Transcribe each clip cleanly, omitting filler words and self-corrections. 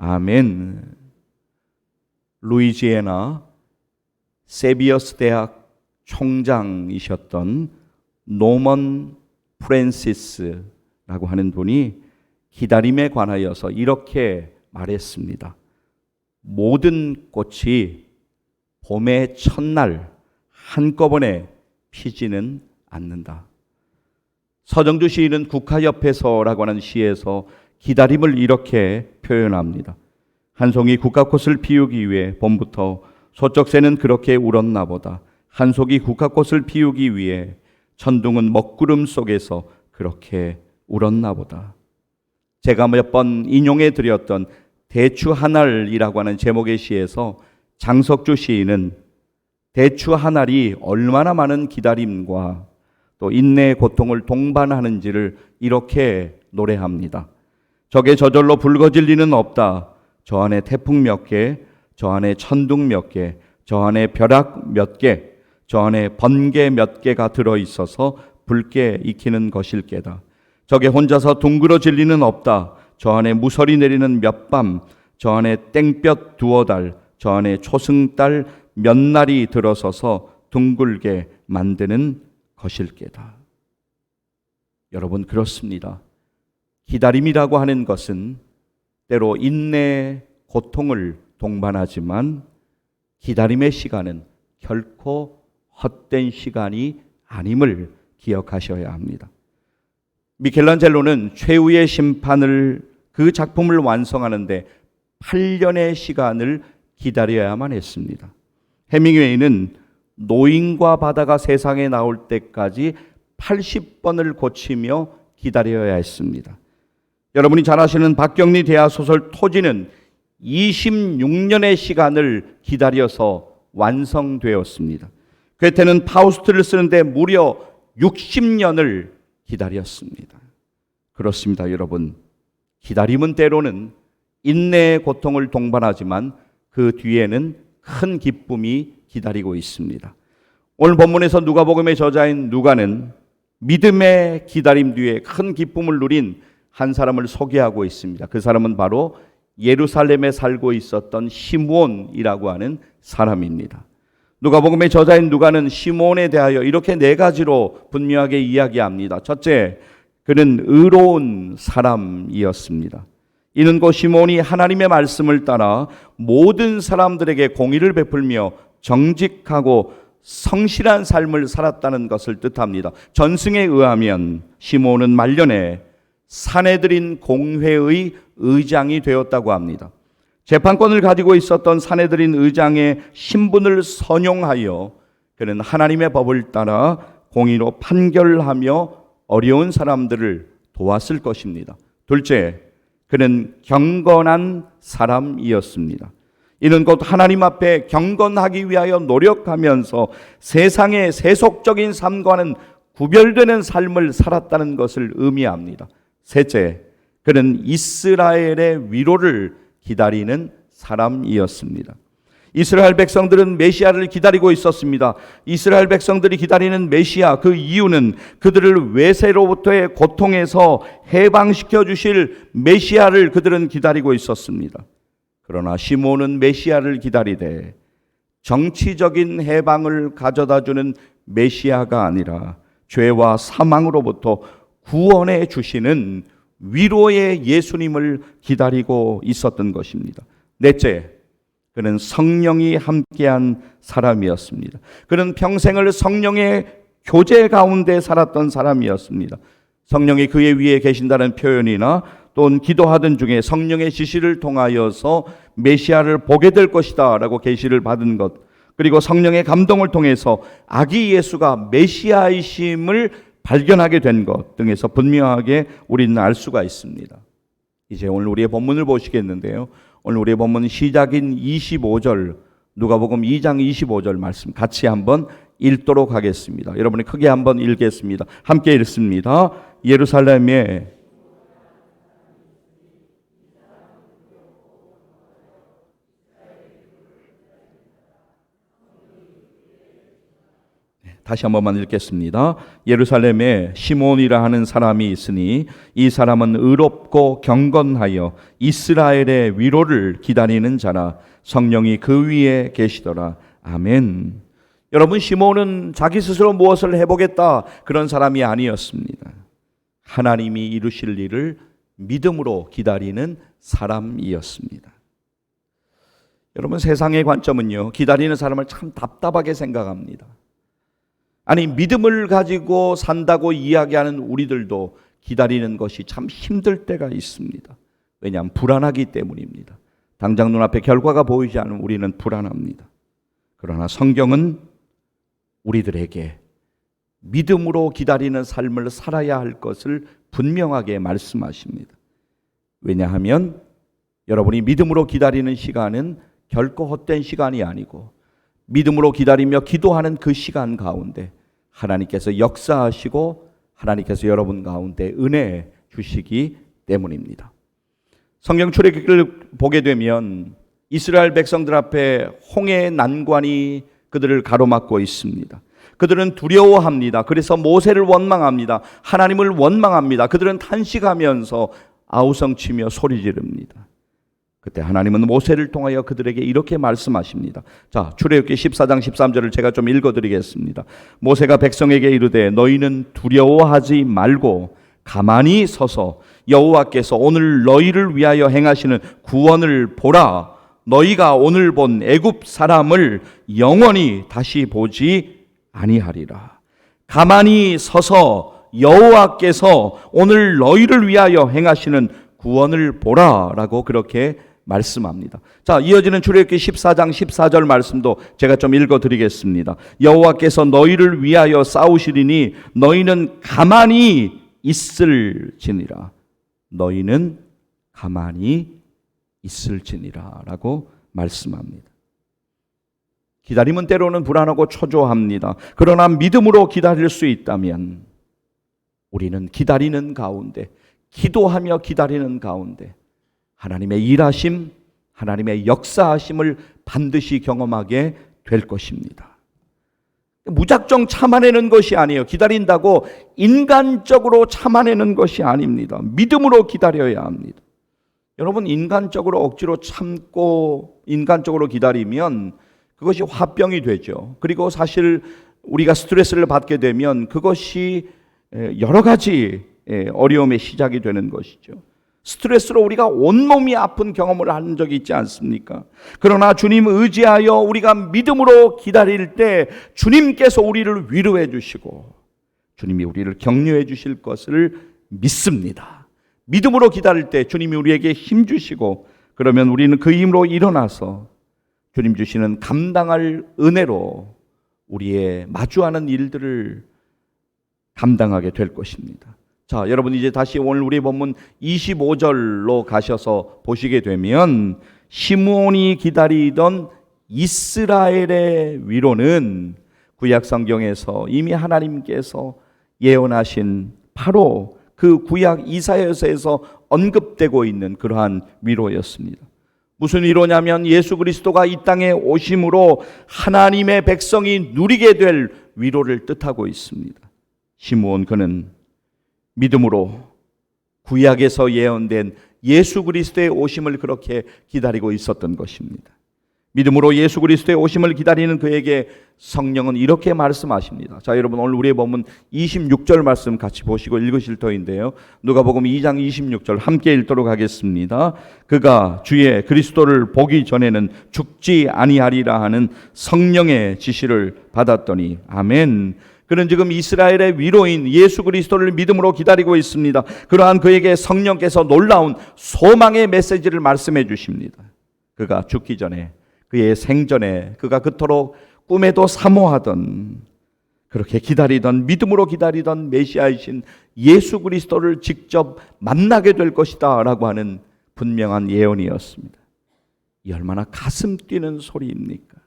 아멘. 루이지애나 세비어스 대학 총장이셨던 노먼 프랜시스라고 하는 분이 기다림에 관하여서 이렇게 말했습니다. 모든 꽃이 봄의 첫날 한꺼번에 피지는 않는다. 서정주 시인은 국화옆에서라고 하는 시에서 기다림을 이렇게 표현합니다. 한 송이 국화꽃을 피우기 위해 봄부터 소쩍새는 그렇게 울었나 보다. 한 송이 국화꽃을 피우기 위해 천둥은 먹구름 속에서 그렇게 울었나 보다. 제가 몇 번 인용해 드렸던 대추 한 알이라고 하는 제목의 시에서 장석주 시인은 대추 한 알이 얼마나 많은 기다림과 또 인내의 고통을 동반하는지를 이렇게 노래합니다. 적의 저절로 붉어질 리는 없다. 저 안에 태풍 몇 개, 저 안에 천둥 몇 개, 저 안에 벼락 몇 개, 저 안에 번개 몇 개가 들어있어서 붉게 익히는 것일게다. 적에 혼자서 둥그러질 리는 없다. 저 안에 무설이 내리는 몇 밤, 저 안에 땡볕 두어 달, 저 안에 초승달 몇 날이 들어서서 둥글게 만드는 것일게다. 여러분, 그렇습니다. 기다림이라고 하는 것은 때로 인내의 고통을 동반하지만 기다림의 시간은 결코 헛된 시간이 아님을 기억하셔야 합니다. 미켈란젤로는 최후의 심판을 그 작품을 완성하는데 8년의 시간을 기다려야만 했습니다. 해밍웨이는 노인과 바다가 세상에 나올 때까지 80번을 고치며 기다려야 했습니다. 여러분이 잘 아시는 박경리 대하 소설 토지는 26년의 시간을 기다려서 완성되었습니다. 괴테는 파우스트를 쓰는데 무려 60년을 기다렸습니다. 그렇습니다, 여러분. 기다림은 때로는 인내의 고통을 동반하지만 그 뒤에는 큰 기쁨이 기다리고 있습니다. 오늘 본문에서 누가복음의 저자인 누가는 믿음의 기다림 뒤에 큰 기쁨을 누린 한 사람을 소개하고 있습니다. 그 사람은 바로 예루살렘에 살고 있었던 시므온이라고 하는 사람입니다. 누가복음의 저자인 누가는 시므온에 대하여 이렇게 네 가지로 분명하게 이야기합니다. 첫째, 그는 의로운 사람이었습니다. 이는 곧 시므온이 하나님의 말씀을 따라 모든 사람들에게 공의를 베풀며 정직하고 성실한 삶을 살았다는 것을 뜻합니다. 전승에 의하면 시므온은 말년에 산헤드린 공회의 의장이 되었다고 합니다. 재판권을 가지고 있었던 산헤드린 의장의 신분을 선용하여 그는 하나님의 법을 따라 공의로 판결하며 어려운 사람들을 도왔을 것입니다. 둘째, 그는 경건한 사람이었습니다. 이는 곧 하나님 앞에 경건하기 위하여 노력하면서 세상의 세속적인 삶과는 구별되는 삶을 살았다는 것을 의미합니다. 셋째, 그는 이스라엘의 위로를 기다리는 사람이었습니다. 이스라엘 백성들은 메시아를 기다리고 있었습니다. 이스라엘 백성들이 기다리는 메시아, 그 이유는 그들을 외세로부터의 고통에서 해방시켜 주실 메시아를 그들은 기다리고 있었습니다. 그러나 시므온은 메시아를 기다리되 정치적인 해방을 가져다주는 메시아가 아니라 죄와 사망으로부터 구원해 주시는 위로의 예수님을 기다리고 있었던 것입니다. 넷째, 그는 성령이 함께한 사람이었습니다. 그는 평생을 성령의 교제 가운데 살았던 사람이었습니다. 성령이 그의 위에 계신다는 표현이나 또는 기도하던 중에 성령의 지시를 통하여서 메시아를 보게 될 것이다 라고 계시를 받은 것, 그리고 성령의 감동을 통해서 아기 예수가 메시아이심을 발견하게 된 것 등에서 분명하게 우리는 알 수가 있습니다. 이제 오늘 우리의 본문을 보시겠는데요. 오늘 우리의 본문 시작인 25절, 누가복음 2장 25절 말씀 같이 한번 읽도록 하겠습니다. 여러분이 크게 한번 읽겠습니다. 함께 읽습니다. 예루살렘에 다시 한 번만 읽겠습니다. 예루살렘에 시몬이라 하는 사람이 있으니 이 사람은 의롭고 경건하여 이스라엘의 위로를 기다리는 자라. 성령이 그 위에 계시더라. 아멘. 여러분, 시몬은 자기 스스로 무엇을 해보겠다 그런 사람이 아니었습니다. 하나님이 이루실 일을 믿음으로 기다리는 사람이었습니다. 여러분, 세상의 관점은요, 기다리는 사람을 참 답답하게 생각합니다. 아니, 믿음을 가지고 산다고 이야기하는 우리들도 기다리는 것이 참 힘들 때가 있습니다. 왜냐하면 불안하기 때문입니다. 당장 눈앞에 결과가 보이지 않으면 우리는 불안합니다. 그러나 성경은 우리들에게 믿음으로 기다리는 삶을 살아야 할 것을 분명하게 말씀하십니다. 왜냐하면 여러분이 믿음으로 기다리는 시간은 결코 헛된 시간이 아니고 믿음으로 기다리며 기도하는 그 시간 가운데 하나님께서 역사하시고 하나님께서 여러분 가운데 은혜 주시기 때문입니다. 성경 출애굽기를 보게 되면 이스라엘 백성들 앞에 홍해의 난관이 그들을 가로막고 있습니다. 그들은 두려워합니다. 그래서 모세를 원망합니다. 하나님을 원망합니다. 그들은 탄식하면서 아우성치며 소리 지릅니다. 그때 하나님은 모세를 통하여 그들에게 이렇게 말씀하십니다. 자, 출애굽기 14장 13절을 제가 좀 읽어드리겠습니다. 모세가 백성에게 이르되 너희는 두려워하지 말고 가만히 서서 여호와께서 오늘 너희를 위하여 행하시는 구원을 보라. 너희가 오늘 본 애굽 사람을 영원히 다시 보지 아니하리라. 가만히 서서 여호와께서 오늘 너희를 위하여 행하시는 구원을 보라라고 그렇게 말씀합니다. 자, 이어지는 출애굽기 14장 14절 말씀도 제가 좀 읽어드리겠습니다. 여호와께서 너희를 위하여 싸우시리니 너희는 가만히 있을지니라. 너희는 가만히 있을지니라 라고 말씀합니다. 기다림은 때로는 불안하고 초조합니다. 그러나 믿음으로 기다릴 수 있다면 우리는 기다리는 가운데, 기도하며 기다리는 가운데 하나님의 일하심, 하나님의 역사하심을 반드시 경험하게 될 것입니다. 무작정 참아내는 것이 아니에요. 기다린다고 인간적으로 참아내는 것이 아닙니다. 믿음으로 기다려야 합니다. 여러분, 인간적으로 억지로 참고 인간적으로 기다리면 그것이 화병이 되죠. 그리고 사실 우리가 스트레스를 받게 되면 그것이 여러 가지 어려움의 시작이 되는 것이죠. 스트레스로 우리가 온몸이 아픈 경험을 한 적이 있지 않습니까? 그러나 주님 의지하여 우리가 믿음으로 기다릴 때 주님께서 우리를 위로해 주시고 주님이 우리를 격려해 주실 것을 믿습니다. 믿음으로 기다릴 때 주님이 우리에게 힘 주시고 그러면 우리는 그 힘으로 일어나서 주님 주시는 감당할 은혜로 우리의 마주하는 일들을 감당하게 될 것입니다. 자, 여러분 이제 다시 오늘 우리 본문 25절로 가셔서 보시게 되면 시므온이 기다리던 이스라엘의 위로는 구약 성경에서 이미 하나님께서 예언하신 바로 그 구약 이사야서에서 언급되고 있는 그러한 위로였습니다. 무슨 위로냐면 예수 그리스도가 이 땅에 오심으로 하나님의 백성이 누리게 될 위로를 뜻하고 있습니다. 시므온 그는 믿음으로 구약에서 예언된 예수 그리스도의 오심을 그렇게 기다리고 있었던 것입니다. 믿음으로 예수 그리스도의 오심을 기다리는 그에게 성령은 이렇게 말씀하십니다. 자, 여러분 오늘 우리의 본문 26절 말씀 같이 보시고 읽으실 터인데요. 누가복음 2장 26절 함께 읽도록 하겠습니다. 그가 주의 그리스도를 보기 전에는 죽지 아니하리라 하는 성령의 지시를 받았더니 아멘. 그는 지금 이스라엘의 위로인 예수 그리스도를 믿음으로 기다리고 있습니다. 그러한 그에게 성령께서 놀라운 소망의 메시지를 말씀해 주십니다. 그가 죽기 전에 그의 생전에 그가 그토록 꿈에도 사모하던 그렇게 기다리던 믿음으로 기다리던 메시아이신 예수 그리스도를 직접 만나게 될 것이다 라고 하는 분명한 예언이었습니다. 이 얼마나 가슴 뛰는 소리입니까?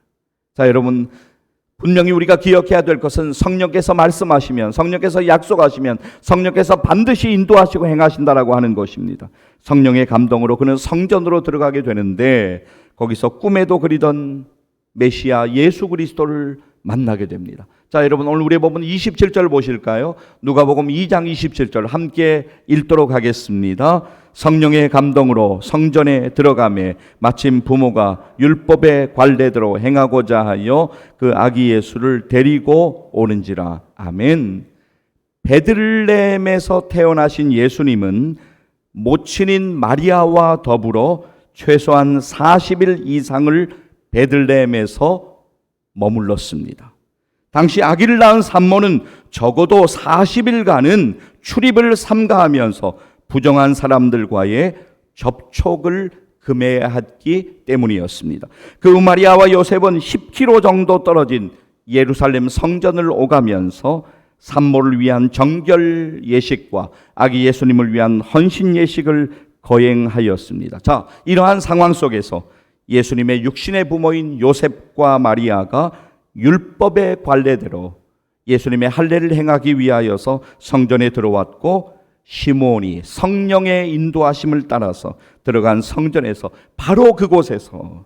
자, 여러분 분명히 우리가 기억해야 될 것은 성령께서 말씀하시면, 성령께서 약속하시면 성령께서 반드시 인도하시고 행하신다라고 하는 것입니다. 성령의 감동으로 그는 성전으로 들어가게 되는데 거기서 꿈에도 그리던 메시아 예수 그리스도를 만나게 됩니다. 자, 여러분 오늘 우리의 본문 27절 보실까요? 누가복음 2장 27절 함께 읽도록 하겠습니다. 성령의 감동으로 성전에 들어가매 마침 부모가 율법의 관례대로 행하고자 하여 그 아기 예수를 데리고 오는지라. 아멘. 베들레헴에서 태어나신 예수님은 모친인 마리아와 더불어 최소한 40일 이상을 베들레헴에서 머물렀습니다. 당시 아기를 낳은 산모는 적어도 40일간은 출입을 삼가하면서 부정한 사람들과의 접촉을 금해야 했기 때문이었습니다. 그 마리아와 요셉은 10km 정도 떨어진 예루살렘 성전을 오가면서 산모를 위한 정결 예식과 아기 예수님을 위한 헌신 예식을 거행하였습니다. 자, 이러한 상황 속에서 예수님의 육신의 부모인 요셉과 마리아가 율법의 관례대로 예수님의 할례를 행하기 위하여서 성전에 들어왔고, 시몬이 성령의 인도하심을 따라서 들어간 성전에서 바로 그곳에서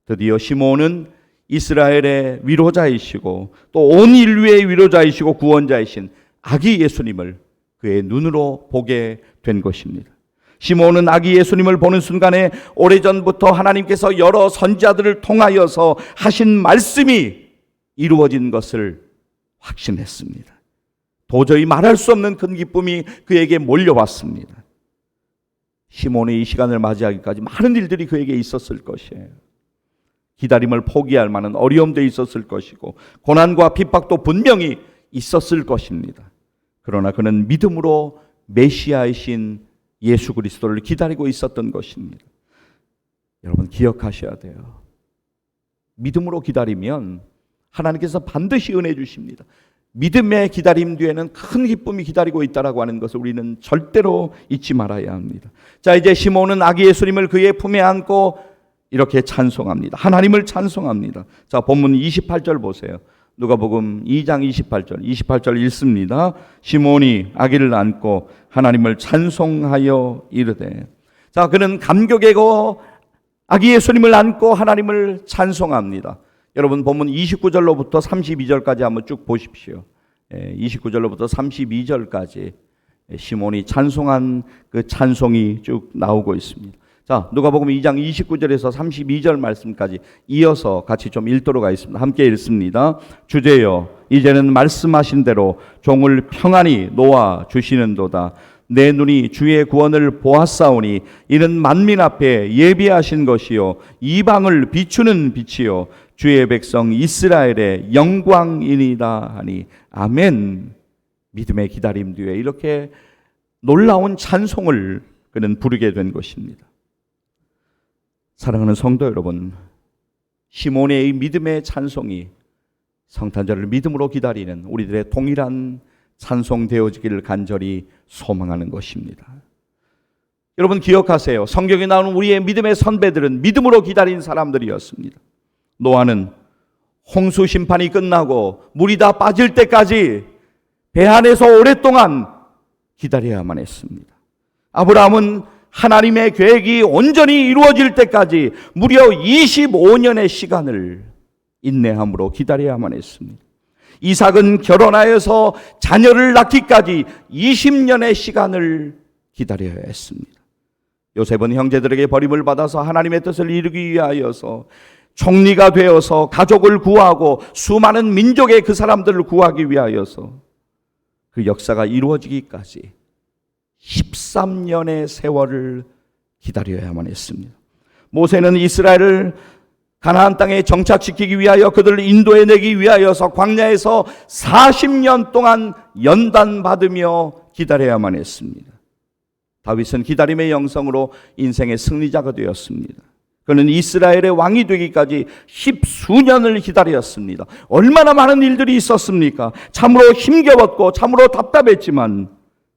드디어 시몬은 이스라엘의 위로자이시고 또 온 인류의 위로자이시고 구원자이신 아기 예수님을 그의 눈으로 보게 된 것입니다. 시몬은 아기 예수님을 보는 순간에 오래전부터 하나님께서 여러 선지자들을 통하여서 하신 말씀이 이루어진 것을 확신했습니다. 도저히 말할 수 없는 큰 기쁨이 그에게 몰려왔습니다. 시몬의 이 시간을 맞이하기까지 많은 일들이 그에게 있었을 것이에요. 기다림을 포기할 만한 어려움도 있었을 것이고 고난과 핍박도 분명히 있었을 것입니다. 그러나 그는 믿음으로 메시아이신 예수 그리스도를 기다리고 있었던 것입니다. 여러분 기억하셔야 돼요. 믿음으로 기다리면 하나님께서 반드시 은혜 주십니다. 믿음의 기다림 뒤에는 큰 기쁨이 기다리고 있다라고 하는 것을 우리는 절대로 잊지 말아야 합니다. 자, 이제 시몬은 아기 예수님을 그의 품에 안고 이렇게 찬송합니다. 하나님을 찬송합니다. 자, 본문 28절 보세요. 누가복음 2장 28절 읽습니다. 시몬이 아기를 안고 하나님을 찬송하여 이르되. 자, 그는 감격에고 아기 예수님을 안고 하나님을 찬송합니다. 여러분 본문 29절로부터 32절까지 한번 쭉 보십시오. 29절로부터 32절까지 시몬이 찬송한 그 찬송이 쭉 나오고 있습니다. 자, 누가복음 2장 29절에서 32절 말씀까지 이어서 같이 좀 읽도록 하겠습니다. 함께 읽습니다. 주제여, 이제는 말씀하신 대로 종을 평안히 놓아 주시는도다. 내 눈이 주의 구원을 보았사오니 이는 만민 앞에 예비하신 것이요 이방을 비추는 빛이요 주의 백성 이스라엘의 영광이니이다 하니. 아멘. 믿음의 기다림 뒤에 이렇게 놀라운 찬송을 그는 부르게 된 것입니다. 사랑하는 성도 여러분, 시몬의 이 믿음의 찬송이 성탄절을 믿음으로 기다리는 우리들의 동일한 찬송되어지기를 간절히 소망하는 것입니다. 여러분 기억하세요. 성경에 나오는 우리의 믿음의 선배들은 믿음으로 기다린 사람들이었습니다. 노아는 홍수 심판이 끝나고 물이 다 빠질 때까지 배 안에서 오랫동안 기다려야만 했습니다. 아브라함은 하나님의 계획이 온전히 이루어질 때까지 무려 25년의 시간을 인내함으로 기다려야만 했습니다. 이삭은 결혼하여서 자녀를 낳기까지 20년의 시간을 기다려야 했습니다. 요셉은 형제들에게 버림을 받아서 하나님의 뜻을 이루기 위하여서 총리가 되어서 가족을 구하고 수많은 민족의 그 사람들을 구하기 위하여서 그 역사가 이루어지기까지 13년의 세월을 기다려야만 했습니다. 모세는 이스라엘을 가나안 땅에 정착시키기 위하여 그들을 인도해내기 위하여서 광야에서 40년 동안 연단받으며 기다려야만 했습니다. 다윗은 기다림의 영성으로 인생의 승리자가 되었습니다. 그는 이스라엘의 왕이 되기까지 10수년을 기다렸습니다. 얼마나 많은 일들이 있었습니까? 참으로 힘겨웠고 참으로 답답했지만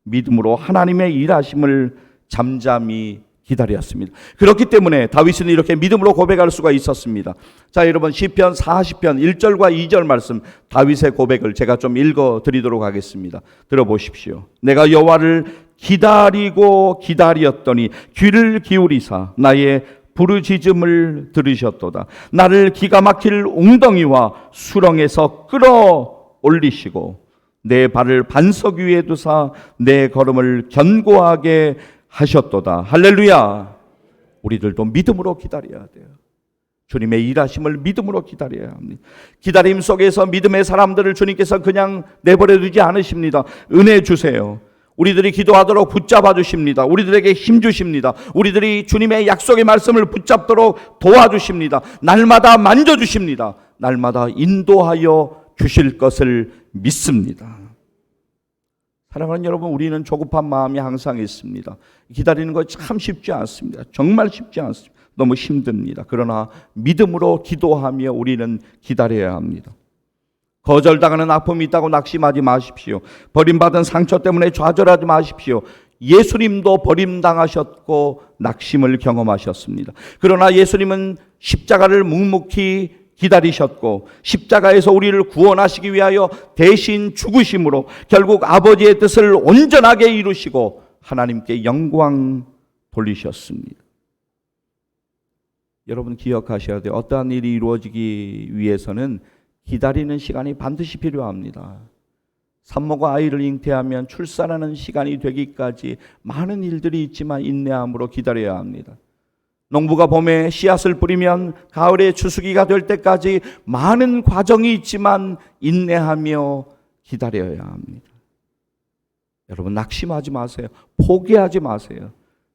믿음으로 하나님의 일하심을 잠잠히 기다렸습니다. 그렇기 때문에 다윗은 이렇게 믿음으로 고백할 수가 있었습니다. 자, 여러분 시편 40편 1절과 2절 말씀 다윗의 고백을 제가 좀 읽어 드리도록 하겠습니다. 들어보십시오. 내가 여호와를 기다리고 기다렸더니 귀를 기울이사 나의 부르짖음을 들으셨도다. 나를 기가 막힐 웅덩이와 수렁에서 끌어 올리시고 내 발을 반석 위에 두사 내 걸음을 견고하게 하셨도다. 할렐루야. 우리들도 믿음으로 기다려야 돼요. 주님의 일하심을 믿음으로 기다려야 합니다. 기다림 속에서 믿음의 사람들을 주님께서 그냥 내버려 두지 않으십니다. 은혜 주세요. 우리들이 기도하도록 붙잡아 주십니다. 우리들에게 힘 주십니다. 우리들이 주님의 약속의 말씀을 붙잡도록 도와주십니다. 날마다 만져주십니다. 날마다 인도하여 주실 것을 믿습니다. 사랑하는 여러분, 우리는 조급한 마음이 항상 있습니다. 기다리는 거 참 쉽지 않습니다. 정말 쉽지 않습니다. 너무 힘듭니다. 그러나 믿음으로 기도하며 우리는 기다려야 합니다. 거절당하는 아픔이 있다고 낙심하지 마십시오. 버림받은 상처 때문에 좌절하지 마십시오. 예수님도 버림당하셨고 낙심을 경험하셨습니다. 그러나 예수님은 십자가를 묵묵히 기다리셨고 십자가에서 우리를 구원하시기 위하여 대신 죽으심으로 결국 아버지의 뜻을 온전하게 이루시고 하나님께 영광 돌리셨습니다. 여러분 기억하셔야 돼요. 어떠한 일이 이루어지기 위해서는 기다리는 시간이 반드시 필요합니다. 산모가 아이를 잉태하면 출산하는 시간이 되기까지 많은 일들이 있지만 인내함으로 기다려야 합니다. 농부가 봄에 씨앗을 뿌리면 가을에 추수기가 될 때까지 많은 과정이 있지만 인내하며 기다려야 합니다. 여러분 낙심하지 마세요. 포기하지 마세요.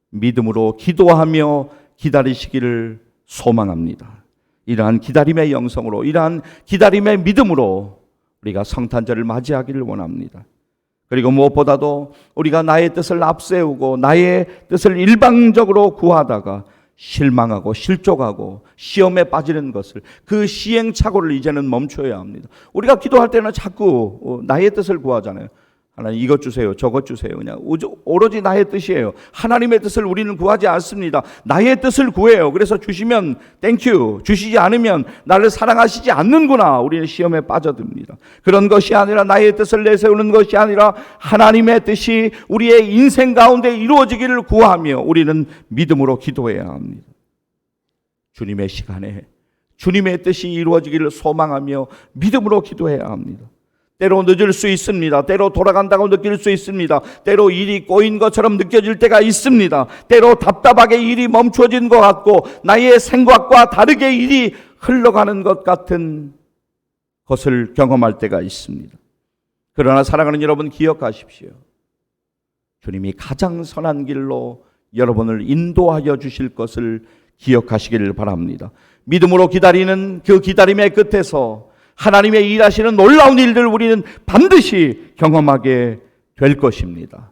믿음으로 기도하며 기다리시기를 소망합니다. 이러한 기다림의 영성으로, 이러한 기다림의 믿음으로 우리가 성탄절을 맞이하기를 원합니다. 그리고 무엇보다도 우리가 나의 뜻을 앞세우고 나의 뜻을 일방적으로 구하다가 실망하고 실족하고 시험에 빠지는 것을, 그 시행착오를 이제는 멈춰야 합니다. 우리가 기도할 때는 자꾸 나의 뜻을 구하잖아요. 하나님 이것 주세요, 저것 주세요. 그냥 오로지 나의 뜻이에요. 하나님의 뜻을 우리는 구하지 않습니다. 나의 뜻을 구해요. 그래서 주시면 땡큐, 주시지 않으면 나를 사랑하시지 않는구나. 우리는 시험에 빠져듭니다. 그런 것이 아니라, 나의 뜻을 내세우는 것이 아니라 하나님의 뜻이 우리의 인생 가운데 이루어지기를 구하며 우리는 믿음으로 기도해야 합니다. 주님의 시간에 주님의 뜻이 이루어지기를 소망하며 믿음으로 기도해야 합니다. 때로 늦을 수 있습니다. 때로 돌아간다고 느낄 수 있습니다. 때로 일이 꼬인 것처럼 느껴질 때가 있습니다. 때로 답답하게 일이 멈춰진 것 같고 나의 생각과 다르게 일이 흘러가는 것 같은 것을 경험할 때가 있습니다. 그러나 사랑하는 여러분 기억하십시오. 주님이 가장 선한 길로 여러분을 인도하여 주실 것을 기억하시기를 바랍니다. 믿음으로 기다리는 그 기다림의 끝에서 하나님의 일하시는 놀라운 일들을 우리는 반드시 경험하게 될 것입니다.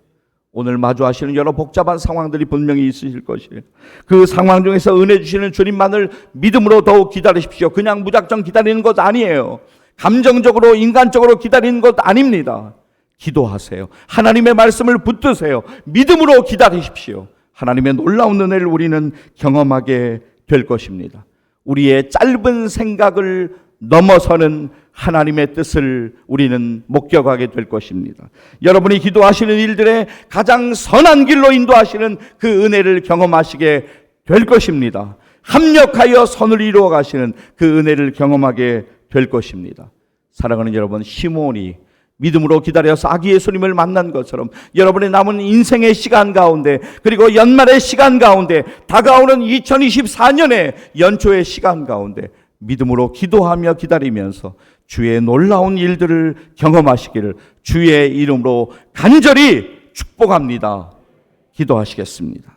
오늘 마주하시는 여러 복잡한 상황들이 분명히 있으실 것이에요. 그 상황 중에서 은혜 주시는 주님만을 믿음으로 더욱 기다리십시오. 그냥 무작정 기다리는 것 아니에요. 감정적으로 인간적으로 기다리는 것 아닙니다. 기도하세요. 하나님의 말씀을 붙드세요. 믿음으로 기다리십시오. 하나님의 놀라운 은혜를 우리는 경험하게 될 것입니다. 우리의 짧은 생각을 넘어서는 하나님의 뜻을 우리는 목격하게 될 것입니다. 여러분이 기도하시는 일들의 가장 선한 길로 인도하시는 그 은혜를 경험하시게 될 것입니다. 합력하여 선을 이루어 가시는 그 은혜를 경험하게 될 것입니다. 사랑하는 여러분, 시몬이 믿음으로 기다려서 아기 예수님을 만난 것처럼 여러분의 남은 인생의 시간 가운데, 그리고 연말의 시간 가운데, 다가오는 2024년의 연초의 시간 가운데 믿음으로 기도하며 기다리면서 주의 놀라운 일들을 경험하시기를 주의 이름으로 간절히 축복합니다. 기도하시겠습니다.